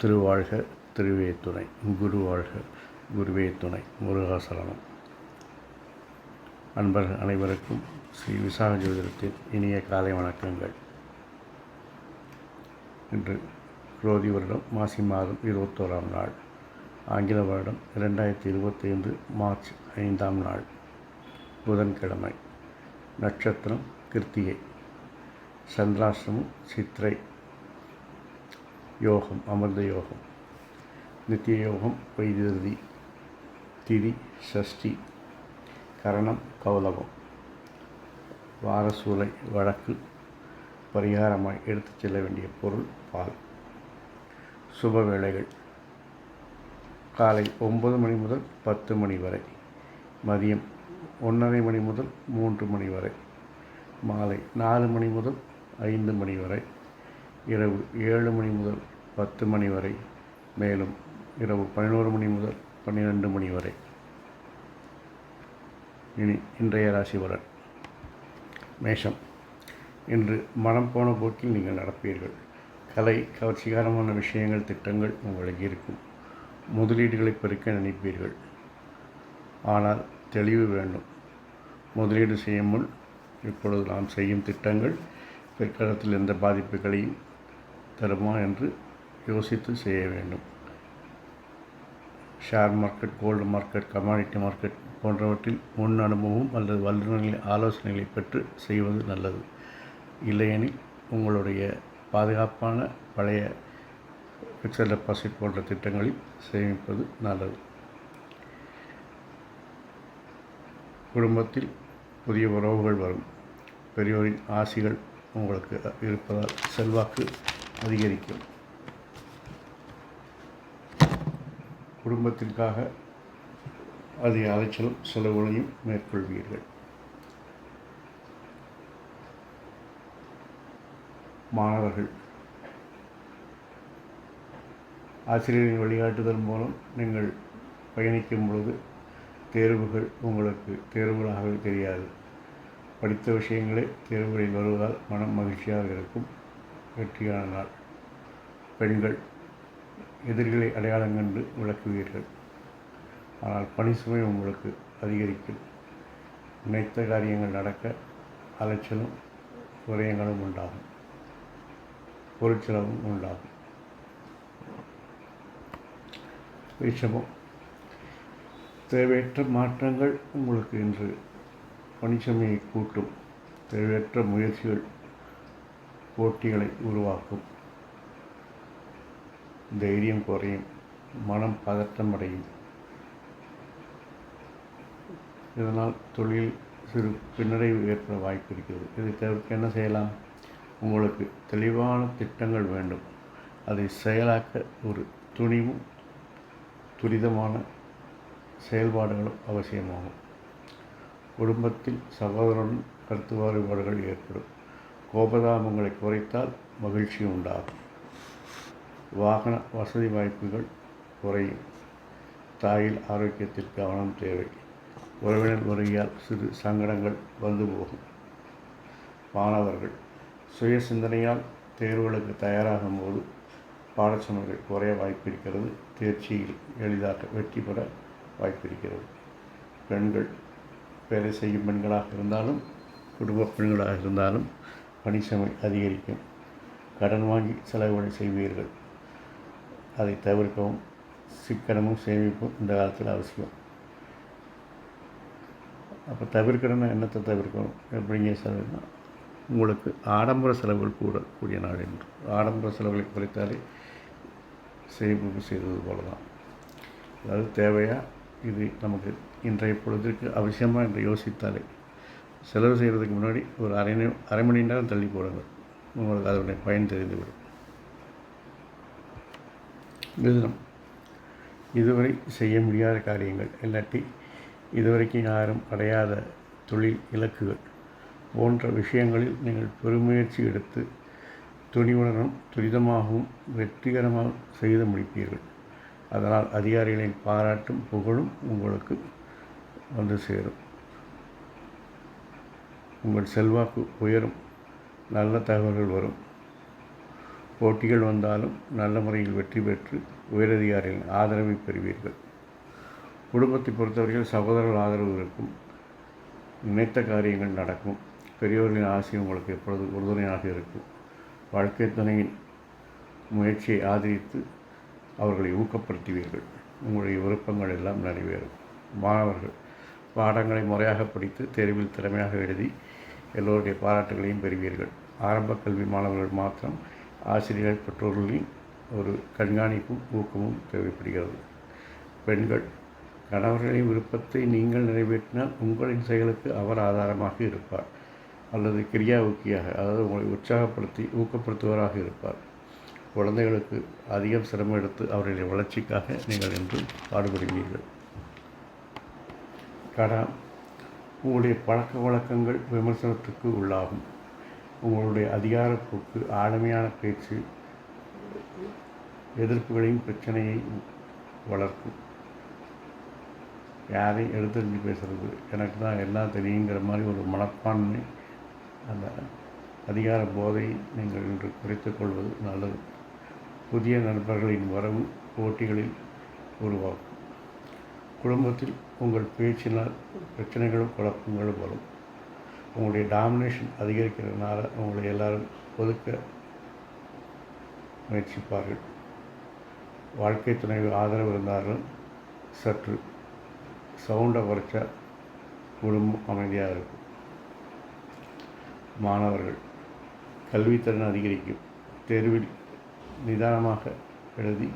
திருவாழ்க திருவே துணை, குரு வாழ்க குருவே துணை, முருகாசரணம். அன்பர்கள் அனைவருக்கும் ஸ்ரீ விசாக ஜோதிடத்தின் இனிய காலை வணக்கங்கள். இன்று குரோதி வருடம் மாசி மாதம் 21ஆம் நாள், ஆங்கில வருடம் 2025 மார்ச் 5ஆம் நாள், புதன்கிழமை. நட்சத்திரம் கிருத்திகை, சந்திராஷ்டமம் சித்திரை, யோகம் அமிர்த யோகம், நித்திய யோகம் வைத்திருதி, திதி சஷ்டி, கரணம் கௌலவம், வாரசூலை வழக்கு, பரிகாரமாய் எடுத்துச் செல்ல வேண்டிய பொருள் பால். சுப வேளைகள் காலை 9 மணி முதல் 10 மணி வரை, மதியம் 1:30 மணி முதல் 3 மணி வரை, மாலை 4 மணி முதல் 5 மணி வரை, இரவு 7 மணி முதல் 10 மணி வரை, மேலும் இரவு 11 மணி முதல் 12 மணி வரை. இனி இன்றைய ராசி பலன். மேஷம். இன்று மனம் போன போக்கில் நீங்கள் நடப்பீர்கள். கலை கவர்ச்சிகரமான விஷயங்கள் திட்டங்கள் உங்களுக்கு இருக்கும். முதலீடுகளை பெருக்க நினைப்பீர்கள். ஆனால் தெளிவு வேண்டும். முதலீடு செய்யும் முன் இப்பொழுது நாம் செய்யும் திட்டங்கள் பிற்காலத்தில் எந்த பாதிப்புகளையும் தருமா என்று யோசித்து செய்ய வேண்டும். Share market, gold market, commodity market போன்றவற்றில் முன் அனுபவம் அல்லது வல்லுநர்களின் ஆலோசனைகளை பெற்று செய்வது நல்லது. இல்லையெனில் உங்களுடைய பாதுகாப்பான பழைய ஃபிக்ஸட் டெபாசிட் போன்ற திட்டங்களில் சேமிப்பது நல்லது. குடும்பத்தில் புதிய உறவுகள் வரும். பெரியோரின் ஆசிகள் உங்களுக்கு இருப்பதால் செல்வாக்கு அதிகரிக்கும். குடும்பத்திற்காக அதிக அலைச்சலும் செலவுகளையும் மேற்கொள்வீர்கள். மாணவர்கள், ஆசிரியரின் வழிகாட்டுதல் மூலம் நீங்கள் பயணிக்கும் பொழுது தேர்வுகள் உங்களுக்கு தேர்வுகளாகவே தெரியாது. படித்த விஷயங்களே தேர்வுகளில் வருவதால் மனம் மகிழ்ச்சியாக இருக்கும். வெற்றியான நாள். பெண்கள், எதிரிகளை அடையாளம் கண்டு விளக்குவீர்கள். ஆனால் பணி சுமை உங்களுக்கு அதிகரிக்கும். நினைத்த காரியங்கள் நடக்க அலைச்சலும் விரயங்களும் உண்டாகும். பொருட்செலவும் உண்டாகும். ரிஷபம். தேவையற்ற மாற்றங்கள் உங்களுக்கு இன்று பணிச்சுமையை கூட்டும். தேவையற்ற முயற்சிகள் போட்டிகளை உருவாக்கும். தைரியம் குறையும். மனம் பதற்றமடையும். இதனால் தொழில் சிறு பின்னடைவு ஏற்பட வாய்ப்பு இருக்கிறது. இதை தவிர்க்க என்ன செய்யலாம்? உங்களுக்கு தெளிவான திட்டங்கள் வேண்டும். அதை செயலாக்க ஒரு துணிவும் துரிதமான செயல்பாடுகளும் அவசியமாகும். குடும்பத்தில் சகோதரனுடன் கருத்து வேறுபாடுகள் ஏற்படும். கோபதாபங்களை குறைத்தால் மகிழ்ச்சி உண்டாகும். வாகன வசதி வாய்ப்புகள் குறையும். தாயில் ஆரோக்கியத்திற்கு கவனம் தேவை. உறவினர் வருகையால் சிறு சங்கடங்கள் வந்து போகும். மாணவர்கள், சுய சிந்தனையால் தேர்வுகளுக்கு தயாராகும் போது பாடச்சுமைகள் குறைய வாய்ப்பிருக்கிறது. தேர்ச்சியில் எளிதாக வெற்றி பெற வாய்ப்பிருக்கிறது. பெண்கள், வேலை செய்யும் பெண்களாக இருந்தாலும் குடும்ப பெண்களாக இருந்தாலும் பணிச்சுமை அதிகரிக்கும். கடன் வாங்கி செலவுகளை செய்வீர்கள். அதை தவிர்க்கவும். சிக்கனமும் சேமிப்பும் இந்த காலத்தில் அவசியம். அப்போ தவிர்க்கணும்னா என்னத்தை தவிர்க்கணும்? எப்படிங்க செலவுனா, உங்களுக்கு ஆடம்பர செலவுகள் கூடக்கூடிய நாள் என்று. ஆடம்பர செலவுகளை குறைத்தாலே சேமிப்பு செய்தது போல தான். அதாவது தேவையா, இது நமக்கு இன்றைய பொழுதுக்கு அவசியமாக என்று யோசித்தாலே செலவு செய்கிறதுக்கு முன்னாடி ஒரு அரை மணி நேரம் தள்ளி போடுங்கள். உங்களுக்கு அதனுடைய பயன் தெரிந்துவிடும். மிதுனம். இதுவரை செய்ய முடியாத காரியங்கள், இல்லாட்டி இதுவரைக்கும் யாரும் அடையாத தொழில் இலக்குகள் போன்ற விஷயங்களில் நீங்கள் பெருமுயற்சி எடுத்து துணிவுடனும் துரிதமாகவும் வெற்றிகரமாக செய்து முடிப்பீர்கள். அதனால் அதிகாரிகளின் பாராட்டும் புகழும் உங்களுக்கு வந்து சேரும். உங்கள் செல்வாக்கு உயரும். நல்ல தகவல்கள் வரும். போட்டிகள் வந்தாலும் நல்ல முறையில் வெற்றி பெற்று உயரதிகாரிகளின் ஆதரவை பெறுவீர்கள். குடும்பத்தை பொறுத்தவரையில் சகோதரர்கள் ஆதரவு இருக்கும். நினைத்த காரியங்கள் நடக்கும். பெரியோர்களின் ஆசை உங்களுக்கு எப்பொழுது உறுதுணையாக இருக்கும். வாழ்க்கை துணையின் முயற்சியை ஆதரித்து அவர்களை ஊக்கப்படுத்துவீர்கள். உங்களுடைய விருப்பங்கள் எல்லாம் நிறைவேறும். மாணவர்கள் பாடங்களை முறையாக படித்து தேர்வில் திறமையாக எழுதி எல்லோருடைய பாராட்டுகளையும் பெறுவீர்கள். ஆரம்ப கல்வி மாணவர்கள் மாத்திரம் ஆசிரியர்கள் பெற்றோர்களின் ஒரு கண்காணிப்பும் ஊக்கமும் தேவைப்படுகிறது. பெண்கள் கணவர்களின் விருப்பத்தை நீங்கள் நிறைவேற்றினால் உங்களின் செயலுக்கு அவர் ஆதாரமாக இருப்பார் அல்லது கிரியாவுக்கியாக, அதாவது உங்களை உற்சாகப்படுத்தி ஊக்கப்படுத்துவராக இருப்பார். குழந்தைகளுக்கு அதிகம் சிரமம் எடுத்து அவர்களின் வளர்ச்சிக்காக நீங்கள் என்று பாடுபடுவீர்கள். கடம் உங்களுடைய பழக்க வழக்கங்கள் விமர்சனத்துக்கு உள்ளாகும். உங்களுடைய அதிகாரப்போக்கு, ஆளுமையான பேச்சு எதிர்ப்புகளையும் பிரச்சனையை வளர்க்கும். யாரையும் எடுத்துரிஞ்சு பேசுகிறது, எனக்கு தான் எல்லாம் தெரியுங்கிற மாதிரி ஒரு மனப்பான்மை, அந்த அதிகார போதை நீங்கள் இன்று குறைத்துக் கொள்வது நல்லது. புதிய நண்பர்களின் வரவு போட்டிகளில் உருவாக்கும். குடும்பத்தில் உங்கள் பேச்சினால் பிரச்சனைகளும் குழப்பங்களும் வரும். உங்களுடைய டாமினேஷன் அதிகரிக்கிறதுனால உங்களை எல்லாரும் ஒதுக்க முயற்சிப்பார்கள். வாழ்க்கை துணை ஆதரவு இருந்தாலும் சற்று சவுண்டை குறைச்சா குடும்பம் அமைதியாக இருக்கும். மாணவர்கள் கல்வித்திறன் அதிகரிக்கும். தேர்வில் நிதானமாக எழுதி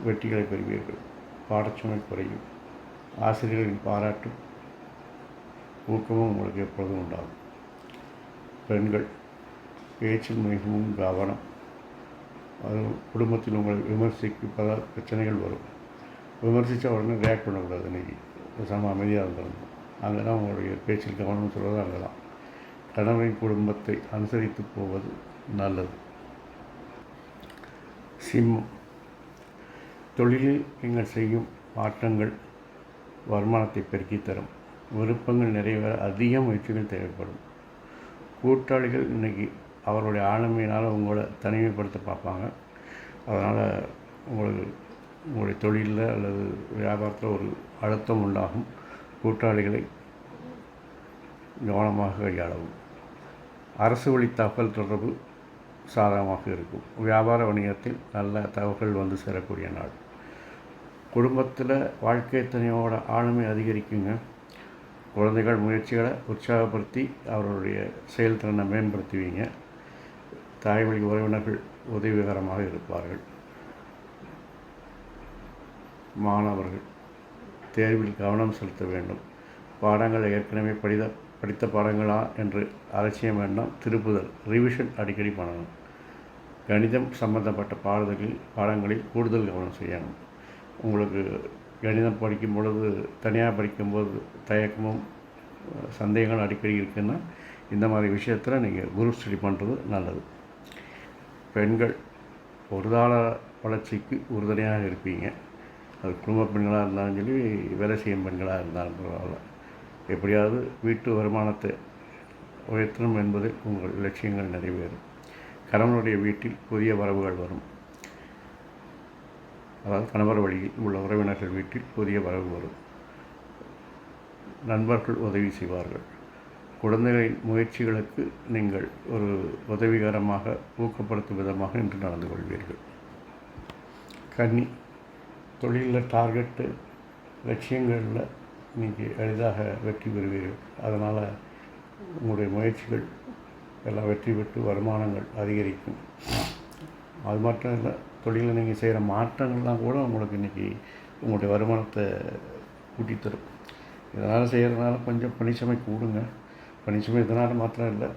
வெற்றிகளை பெறுவீர்கள். பாடச்சுமை குறையும். ஆசிரியர்களின் பாராட்டும் ஊக்கமும் உங்களுக்கு எப்பொழுதும் உண்டாகும். பெண்கள் பேச்சில் மிகவும் கவனம். அது குடும்பத்தில் உங்களை விமர்சிப்பதால் பிரச்சனைகள் வரும். விமர்சித்த உடனே ரியாக்ட் பண்ணக்கூடாது. இன்றைக்கி சம அமைதியாக இருந்திருந்தோம். அங்கே தான் உங்களுடைய பேச்சில் கவனம் சொல்வது அங்கே தான். கணவரின் குடும்பத்தை அனுசரித்து போவது நல்லது. சிம்மம் தொழிலில் நீங்கள் செய்யும் மாற்றங்கள் வருமானத்தை பெருக்கி தரும். விருப்பங்கள் நிறைவேற அதிக முயற்சிகள் தேவைப்படும். கூட்டாளிகள் இன்றைக்கி அவருடைய ஆளுமையினால் உங்களை தனிமைப்படுத்த பார்ப்பாங்க. அதனால் உங்களுடைய தொழிலில் அல்லது வியாபாரத்தில் ஒரு அழுத்தம் உண்டாகும். கூட்டாளிகளை கவனமாக கையாளவும். அரசு வழி தகவல் தொடர்பு சாதகமாக இருக்கும். வியாபார வணிகத்தில் நல்ல தகவல்கள் வந்து சேரக்கூடிய நாள். குடும்பத்தில் வாழ்க்கை துணையோட ஆளுமை அதிகரிக்குங்க. குழந்தைகள் முயற்சிகளை உற்சாகப்படுத்தி அவர்களுடைய செயல்திறனை மேம்படுத்துவீங்க. தாய்வழி உறவினர்கள் உதவிகரமாக இருப்பார்கள். மாணவர்கள் தேர்வில் கவனம் செலுத்த வேண்டும். பாடங்களை ஏற்கனவே படித்த பாடங்களா என்று அலட்சியம் வேண்டாம். திருப்புதல் ரிவிஷன் அடிக்கடி பண்ணணும். கணிதம் சம்பந்தப்பட்ட பாடங்களில் கூடுதல் கவனம் செய்யணும். உங்களுக்கு கணிதம் படிக்கும் பொழுது தனியாக படிக்கும்போது தயக்கமும் சந்தேகங்கள் அடிக்கடி இருக்குன்னா இந்த மாதிரி விஷயத்தில் நீங்கள் குரூப் ஸ்டடி பண்ணுறது நல்லது. பெண்கள் பொருளாதார வளர்ச்சிக்கு உறுதுணையாக இருப்பீங்க. அது குடும்ப பெண்களாக இருந்தாலும் சரி, வேலை செய்யும் பெண்களாக இருந்தாலும் பரவாயில்ல. எப்படியாவது வீட்டு வருமானத்தை உயர்த்தணும் என்பதில் உங்கள் லட்சியங்கள் நிறைவேறும். கணவனுடைய வீட்டில் புதிய வரவுகள் வரும். அதாவது கணவர் வழியில் உள்ள உறவினர்கள் வீட்டில் புதிய வரவு வரும். நண்பர்கள் உதவி செய்வார்கள். குழந்தைகளின் முயற்சிகளுக்கு நீங்கள் ஒரு உதவிகரமாக ஊக்கப்படுத்தும் விதமாக இன்று நடந்து கொள்வீர்கள். கன்னி தொழிலில் டார்கெட்டு லட்சியங்களில் நீங்கள் எளிதாக வெற்றி பெறுவீர்கள். அதனால் உங்களுடைய முயற்சிகள் எல்லாம் வெற்றி பெற்று வருமானங்கள் அதிகரிக்கும். அது மட்டும் இல்லை, தொழிலில் நீங்கள் செய்கிற மாற்றங்கள்லாம் கூட உங்களுக்கு இன்றைக்கி உங்களுடைய வருமானத்தை கூட்டித்தரும். இதனால் செய்கிறதுனால கொஞ்சம் பணிச்சுமை கூடுங்க. பணிச்சுமை இதனால் மாத்திரம் இல்லை,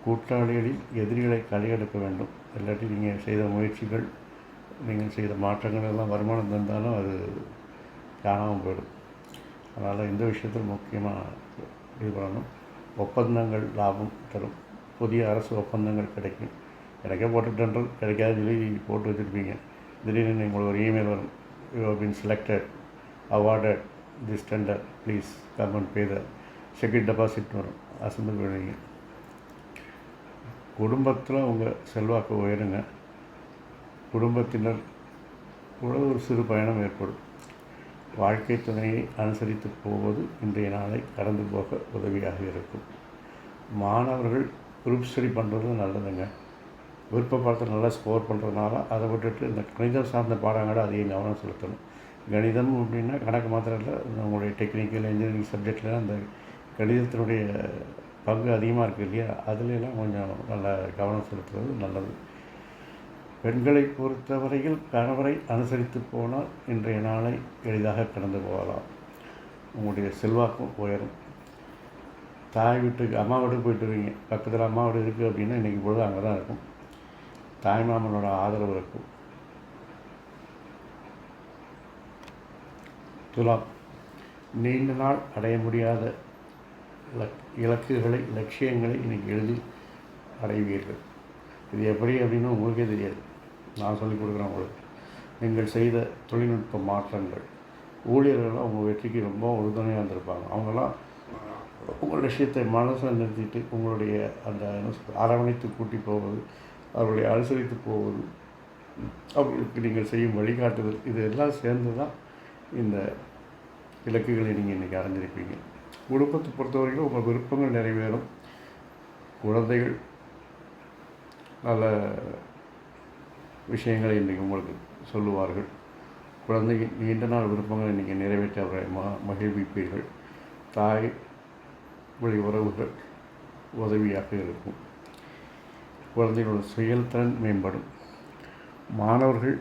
கூட்டாளிகளில் எதிரிகளை களையெடுக்க வேண்டும். இல்லாட்டி நீங்கள் செய்த முயற்சிகள், நீங்கள் செய்த மாற்றங்கள் எல்லாம் வருமானம் தந்தாலும் அது காணாமல் போயிடும். அதனால் இந்த விஷயத்தில் முக்கியமாக இது பண்ணணும். ஒப்பந்தங்கள் லாபம் தரும். புதிய அரசு ஒப்பந்தங்கள் கிடைக்கும். கிடைக்க போட்டுட்டன்றது கிடைக்காது சொல்லி போட்டு வச்சுருப்பீங்க. திடீர்னு உங்களுக்கு ஒரு இமெயில் வரும், you have been selected, awarded this tender, please come and pay the security deposit வரும். அசம்பிள் பண்ணுவீங்க. குடும்பத்தில் உங்கள் செல்வாக்கு உயருங்க. குடும்பத்தினர் கூட ஒரு சிறு பயணம் ஏற்படும். வாழ்க்கை துணையை அனுசரித்து போவது இன்றைய நாளை கடந்து போக உதவியாக இருக்கும். மாணவர்கள் குரூப் ஸ்டடி பண்ணுறது நல்லதுங்க. விருப்ப பாடத்தில் நல்லா ஸ்கோர் பண்ணுறதுனால அதை விட்டுட்டு இந்த கணிதம் சார்ந்த பாடங்களை அதிகம் கவனம் செலுத்தணும். கணிதம் அப்படின்னா கணக்கு மாத்திரம் இல்லை, நம்மளுடைய டெக்னிக்கல் இன்ஜினியரிங் சப்ஜெக்டில் அந்த கணிதத்தினுடைய பங்கு அதிகமாக இருக்குது இல்லையா, அதுலெல்லாம் கொஞ்சம் நல்லா கவனம் செலுத்துவது நல்லது. பெண்களை பொறுத்தவரையில் கணவரை அனுசரித்து போனால் இன்றைய நாளை எளிதாக கடந்து போகலாம். உங்களுடைய செல்வாக்கும் உயரும். தாய் வீட்டுக்கு அம்மா வீட்டுக்கு போயிட்டு வருவீங்க, பக்கத்தில் அம்மா வீடு இருக்குது அப்படின்னா இன்றைக்கி பொழுது அங்கே தான் இருக்கும். தாய்மாமனோட ஆதரவு இருக்கும். துலாம், நீண்ட நாள் அடைய முடியாத இலக்குகளை லட்சியங்களை இன்றைக்கி எளிதில் அடைவீர்கள். இது எப்படி அப்படின்னு உங்களுக்கே தெரியாது, நான் சொல்லிக் கொடுக்குறேன் உங்களுக்கு. நீங்கள் செய்த தொழில்நுட்ப மாற்றங்கள், ஊழியர்கள்லாம் உங்கள் வெற்றிக்கு ரொம்ப உறுதுணையாக இருந்திருப்பாங்க. அவங்களாம் உங்கள் லட்சியத்தை மனசில் நிறுத்திட்டு உங்களுடைய அந்த அரவணைத்து கூட்டி போவது, அவர்களை அனுசரித்து போவது, அவர்களுக்கு நீங்கள் செய்யும் வழிகாட்டுதல், இது எல்லாம் சேர்ந்து தான் இந்த இலக்குகளை நீங்கள் இன்றைக்கி அடைஞ்சிருப்பீங்க. குடும்பத்தை பொறுத்தவரைக்கும் உங்கள் விருப்பங்கள் நிறைவேறும். குழந்தைகள் நல்ல விஷயங்களை இன்றைக்கி உங்களுக்கு சொல்லுவார்கள். குழந்தையின் நீண்ட நாள் விருப்பங்களை இன்றைக்கி நிறைவேற்ற அவரை மகிழ்விப்பீர்கள். தாய் வழி உறவுகள் உதவியாக இருக்கும். குழந்தைகளோட செயல்திறன் மேம்படும். மாணவர்கள்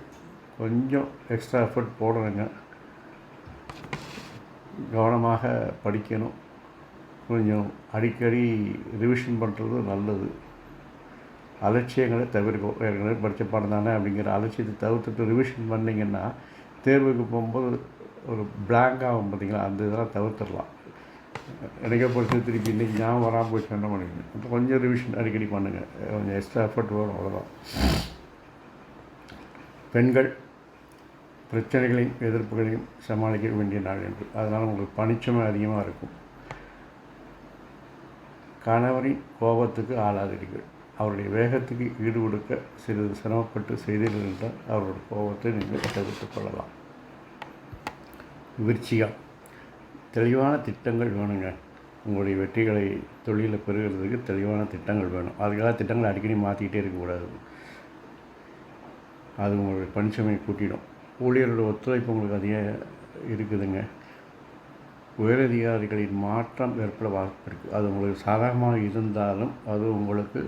கொஞ்சம் எக்ஸ்ட்ரா எஃபர்ட் போடுறேங்க, கவனமாக படிக்கணும். கொஞ்சம் அடிக்கடி ரிவிஷன் பண்ணுறது நல்லது. அலட்சியங்களை தவிர்க்கும். ஏற்கனவே படித்த பாடம் தானே அப்படிங்கிற அலட்சியத்தை தவிர்த்துட்டு ரிவிஷன் பண்ணிங்கன்னா தேர்வுக்கு போகும்போது ஒரு பிளாங்க் ஆகும் பார்த்திங்களா, அந்த இதெல்லாம் தவிர்த்துடலாம். எனக்கே படித்து திருப்பி இன்றைக்கி ஞாபகம் வராமல் போயிட்டு என்ன பண்ணிக்கணும். அப்போ கொஞ்சம் ரிவிஷன் அடிக்கடி பண்ணுங்கள், கொஞ்சம் எக்ஸ்ட்ரா எஃபர்ட் வரும், அவ்வளோதான். பெண்கள் பிரச்சனைகளையும் எதிர்ப்புகளையும் சமாளிக்க வேண்டிய நாள் என்று, அதனால் உங்களுக்கு பணிச்சுமை அதிகமாக இருக்கும். கணவரின் கோபத்துக்கு ஆளாதீர்கள். அவருடைய வேகத்துக்கு ஈடு கொடுக்க சிறிது சிரமப்பட்டு செய்தீர்கள் என்றால் அவருடைய கோபத்தை நீங்கள் தவிர்த்துக் கொள்ளலாம். விருச்சிகம், தெளிவான திட்டங்கள் வேணுங்க. உங்களுடைய வெற்றிகளை தொழிலில் பெறுகிறதுக்கு தெளிவான திட்டங்கள் வேணும். அதுக்காக திட்டங்களை அடிக்கடி மாற்றிக்கிட்டே இருக்கக்கூடாது. அது உங்களுடைய பணிச்சுமையை கூட்டிடும். ஊழியர்களோட ஒத்துழைப்பு உங்களுக்கு அதிகம் இருக்குதுங்க. உயரதிகாரிகளின் மாற்றம் ஏற்பட வாய்ப்பு இருக்குது. அது உங்களுக்கு சாதகமாக இருந்தாலும் அது உங்களுக்கு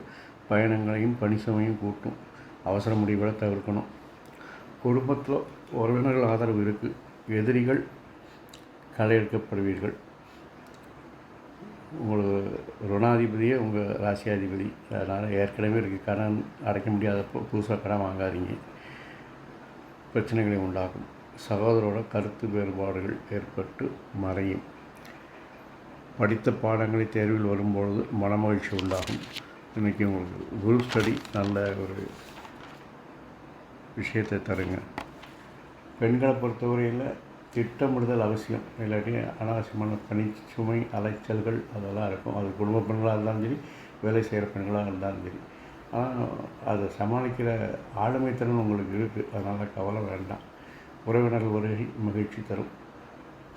பயணங்களையும் பணிசுமையும் கூட்டும். அவசர முடிவுகளை தவிர்க்கணும். குடும்பத்தில் உறவினர்கள் ஆதரவு இருக்குது. எதிரிகள் களையெடுக்கப்படுவீர்கள். உங்களுக்கு ருணாதிபதியே உங்கள் ராசியாதிபதி, அதனால் ஏற்கனவே இருக்குது. கடன் அடைக்க முடியாதப்போ புதுசாக கடன் வாங்காதீங்க, பிரச்சனைகளை உண்டாகும். சகோதரோட கருத்து வேறுபாடுகள் ஏற்பட்டு மறையும். படித்த பாடங்களை தேர்வில் வரும்பொழுது மனமகிழ்ச்சி உண்டாகும். இன்றைக்கி உங்களுக்கு குரூப் ஸ்டடி நல்ல ஒரு விஷயத்தை தருங்க. பெண்களை பொறுத்தவரையில் திட்டமிடுதல் அவசியம். இல்லாட்டி அனாவசியமான பணிச்சுமை அலைச்சல்கள் அதெல்லாம் இருக்கும். அது குடும்ப பெண்களாக இருந்தாலும் சரி, வேலை செய்கிற பெண்களாக இருந்தாலும் சரி. ஆனால் அதை சமாளிக்கிற ஆளுமைத்திறன் உங்களுக்கு இருக்குது, அதனால் கவலை வேண்டாம். உறவினர்கள் வருகை மகிழ்ச்சி தரும்.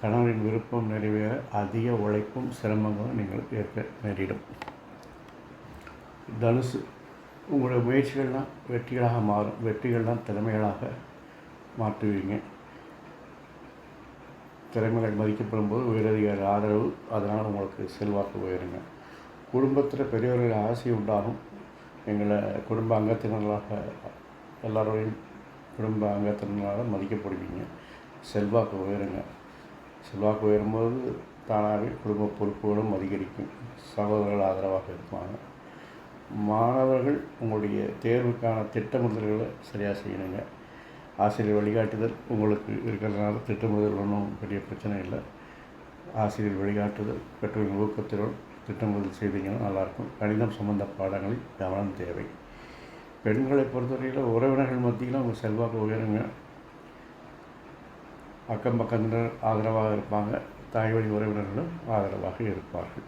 கணவரின் விருப்பம் நிறைவேற அதிக உழைப்பும் சிரமங்களும் நீங்கள் ஏற்க நேரிடும். தனுசு, உங்களுடைய முயற்சிகள்லாம் வெற்றிகளாக மாறும். வெற்றிகள்லாம் திறமைகளாக மாற்றுவீங்க. திறமைகள் மதிக்கப்படும் போது உயரதிகாரி ஆதரவு, அதனால் உங்களுக்கு செல்வாக்கு உயருங்க. குடும்பத்தில் பெரியவர்கள் ஆசை உண்டாகும். எங்களை குடும்ப அங்கத்தினர்களாக எல்லோரையும் குடும்ப அங்கத்தினர்களாக மதிக்கப்படுவீங்க. செல்வாக்கு உயருங்க. செல்வாக்கு உயரும்போது தானாகவே குடும்ப பொறுப்புகளும் அதிகரிக்கும். சகோதரர்கள் ஆதரவாக இருப்பாங்க. மாணவர்கள் உங்களுடைய தேர்வுக்கான திட்டமிடல்களை சரியாக செய்யணுங்க. ஆசிரியர் வழிகாட்டுதல் உங்களுக்கு இருக்கிறதுனால திட்டமிடல் ஒன்றும் பெரிய பிரச்சனை இல்லை. ஆசிரியர் வழிகாட்டுதல், பெற்றோரின் ஊக்கத்துடன் திட்டமிடல் செய்தீங்கன்னா நல்லாயிருக்கும். கணிதம் சம்பந்த பாடங்களில் கவனம் தேவை. பெண்களை பொறுத்தவரையில் உறவினர்கள் மத்தியில் உங்கள் செல்வாக்கு உயருங்க. அக்கம் பக்கத்தினர் ஆதரவாக இருப்பாங்க. தாய் வழி உறவினர்களும் ஆதரவாக இருப்பார்கள்.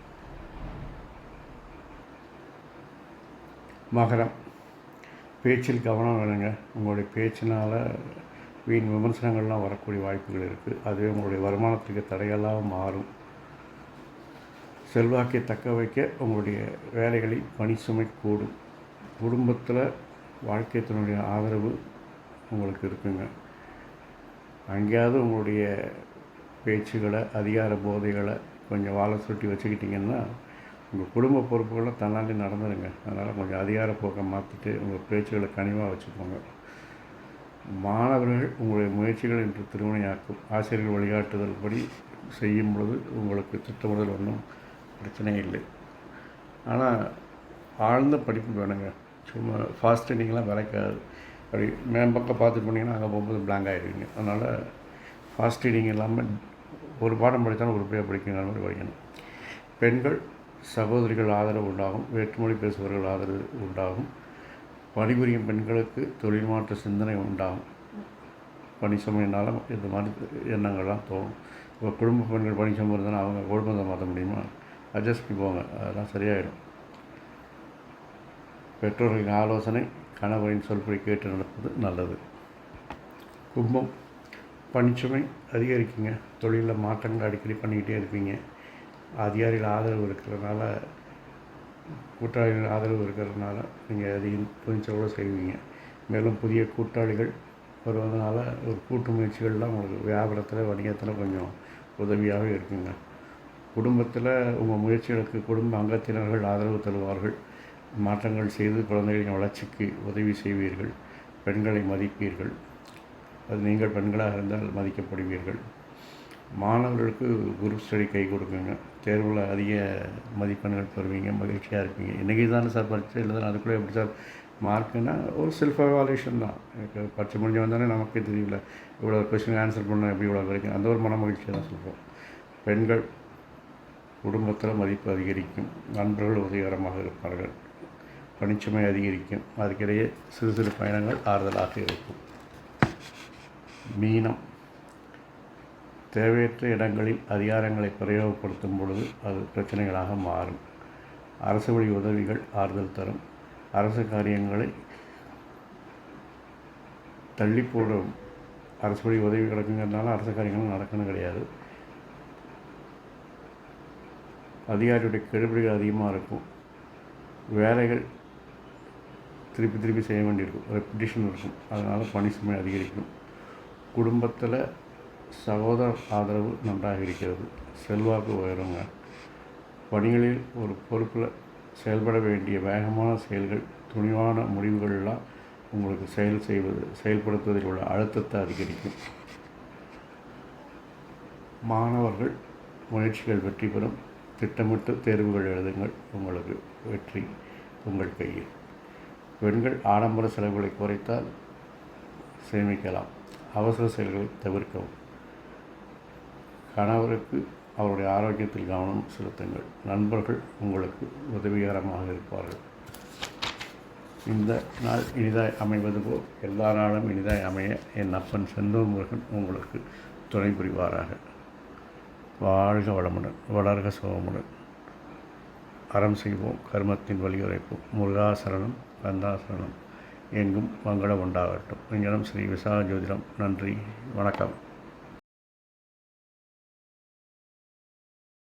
மகரம், பேச்சில் கவனம் வேணுங்க. உங்களுடைய பேச்சினால் வீண் விமர்சனங்கள்லாம் வரக்கூடிய வாய்ப்புகள் இருக்குது. அதுவே உங்களுடைய வருமானத்துக்கு தடையெல்லாம் மாறும். செல்வாக்கை தக்க வைக்க உங்களுடைய வேலைகளில் பணி சுமை கூடும். குடும்பத்தில் வாழ்க்கை துணையுடைய ஆதரவு உங்களுக்கு இருக்குங்க. அங்கேயாவது உங்களுடைய பேச்சுகளை, அதிகார போதைகளை கொஞ்சம் வாழை சுட்டி வச்சுக்கிட்டிங்கன்னா உங்கள் குடும்ப பொறுப்புகளை தன்னாலே நடந்துடுங்க. அதனால் கொஞ்சம் அதிகார போக்கை மாற்றிட்டு உங்கள் பேச்சுகளை கனிவாக வச்சுக்கோங்க. மாணவர்கள் உங்களுடைய முயற்சிகள் என்று திருவினையாக்கும். ஆசிரியர்கள் வழிகாட்டுதல் படி செய்யும் பொழுது உங்களுக்கு திட்டமிடல் ஒன்றும் பிரச்சனை இல்லை. ஆனால் ஆழ்ந்த படிப்பு வேணுங்க. சும்மா ஃபாஸ்ட் ட்ரெயினிங்லாம் விளக்காது. அப்படி மேம்பக்கம் பார்த்துட்டு போனீங்கன்னா அங்கே போகும்போது பிளாங்க் ஆகிடுவீங்க. அதனால் ஃபாஸ்ட் ரீடிங் இல்லாமல் ஒரு பாடம் படித்தாலும் உருப்படியாக படிக்கிற மாதிரி படிக்கணும். பெண்கள் சகோதரிகள் ஆதரவு உண்டாகும். வேற்றுமொழி பேசுபவர்கள் ஆதரவு உண்டாகும். பணிபுரியும் பெண்களுக்கு தொழில் மாற்ற சிந்தனை உண்டாகும். பணி சுமையினாலும் இந்த மாதிரி எண்ணங்கள்லாம் தோணும். இப்போ குடும்ப பெண்கள் பணி சுமை இருந்தாலும் அவங்க குடும்பத்தை மாற்ற முடியுமா? அட்ஜஸ்ட் பண்ணி போங்க, அதெல்லாம் சரியாயிடும். பெற்றோர்களின் ஆலோசனை, கணவரின் சொல்படி கேட்டு நடப்பது நல்லது. கும்பம், பணிச்சுமை அதிகரிக்குங்க. தொழிலில் மாற்றங்கள் அடிக்கடி பண்ணிக்கிட்டே இருப்பீங்க. அதிகாரிகள் ஆதரவு இருக்கிறதுனால, கூட்டாளிகள் ஆதரவு இருக்கிறதுனால நீங்கள் அதையும் துணிச்சலோடு செய்வீங்க. மேலும் புதிய கூட்டாளிகள் வருவதனால ஒரு கூட்டு முயற்சிகள்லாம் உங்களுக்கு வியாபாரத்தில், வணிகத்தில் கொஞ்சம் உதவியாக இருக்குங்க. குடும்பத்தில் உங்கள் முயற்சிகளுக்கு குடும்ப அங்கத்தினர்கள் ஆதரவு தருவார்கள். மாற்றங்கள் செய்து குழந்தைகளின் வளர்ச்சிக்கு உதவி செய்வீர்கள். பெண்களை மதிப்பீர்கள். அது நீங்கள் பெண்களாக இருந்தால் மதிக்கப்படுவீர்கள். மாணவர்களுக்கு குரூப் ஸ்டடி கை கொடுக்குங்க. தேர்வில் அதிக மதிப்பெண்கள் பெறுவீங்க. மகிழ்ச்சியாக இருப்பீங்க. இன்றைக்கி தானே சார் பரீட்சை எழுதுனா அதுக்குள்ளே எப்படி சார் மார்க்குன்னா ஒரு செல்ஃப் எவாலுவேஷன் தான். எனக்கு பரீட்சை முடிஞ்சு வந்தானே நமக்கே தெரியல இவ்வளோ கொஸ்டின் ஆன்சர் பண்ணால் எப்படி இவ்வளோ கிடைக்கும். அந்த ஒரு மன மகிழ்ச்சியாக தான் சொல்கிறோம். பெண்கள் குடும்பத்தில் மதிப்பு அதிகரிக்கும். நண்பர்கள் உதவிகரமாக இருப்பார்கள். பணிச்சுமை அதிகரிக்கும். அதுக்கிடையே சிறு சிறு பயணங்கள் ஆறுதலாக இருக்கும். மீனம், தேவையற்ற இடங்களில் அதிகாரங்களை பிரயோகப்படுத்தும் பொழுது அது பிரச்சனைகளாக மாறும். அரசு வழி உதவிகள் ஆறுதல் தரும். அரசு காரியங்களை தள்ளி போடும். அரசு வழி உதவி கிடக்குங்கிறதுனால அரசு காரியங்கள் நடக்கணும் கிடையாது. அதிகாரியுடைய கெடுபிடிகள் அதிகமாக இருக்கும். வேலைகள் திருப்பி திருப்பி செய்ய வேண்டியிருக்கும். ரெப்பிட்டேஷன் இருக்கும். அதனால் பணி சுமை அதிகரிக்கும். குடும்பத்தில் சகோதர ஆதரவு நன்றாக இருக்கிறது. செல்வாக்கு உயருங்க. பணிகளில் ஒரு பொறுப்பில் செயல்பட வேண்டிய வேகமான செயல்கள், துணிவான முடிவுகள்லாம் உங்களுக்கு செயல்படுத்துவதில் உள்ள அழுத்தத்தை அதிகரிக்கும். மாணவர்கள் முயற்சிகள் வெற்றி பெறும். திட்டமிட்டு தேர்வுகள் எழுதுங்கள். உங்களுக்கு வெற்றி உங்கள் கையில். பெண்கள் ஆடம்பர செலவுகளை குறைத்தால் சேமிக்கலாம். அவசர செயல்களை தவிர்க்கவும். கணவருக்கு அவருடைய ஆரோக்கியத்தில் கவனம் செலுத்துங்கள். நண்பர்கள் உங்களுக்கு உதவிகரமாக இருப்பார்கள். இந்த நாள் இனிதாய் அமைவது போல் எல்லா நாளும் இனிதாய் அமைய என் அப்பன் செந்தூர் முருகன் உங்களுக்கு துணை புரிவாராக. வாழ்க வளமுடன், வளர்க சுகமுடன். அறம் செய்வோம், கர்மத்தின் வலியுரைப்போம். முருகாசரணம், கந்தாசரணம். எங்கும் மங்களம் உண்டாகட்டும். விஞ்ஞானம் ஸ்ரீ விசாக ஜோதிடம். நன்றி, வணக்கம்.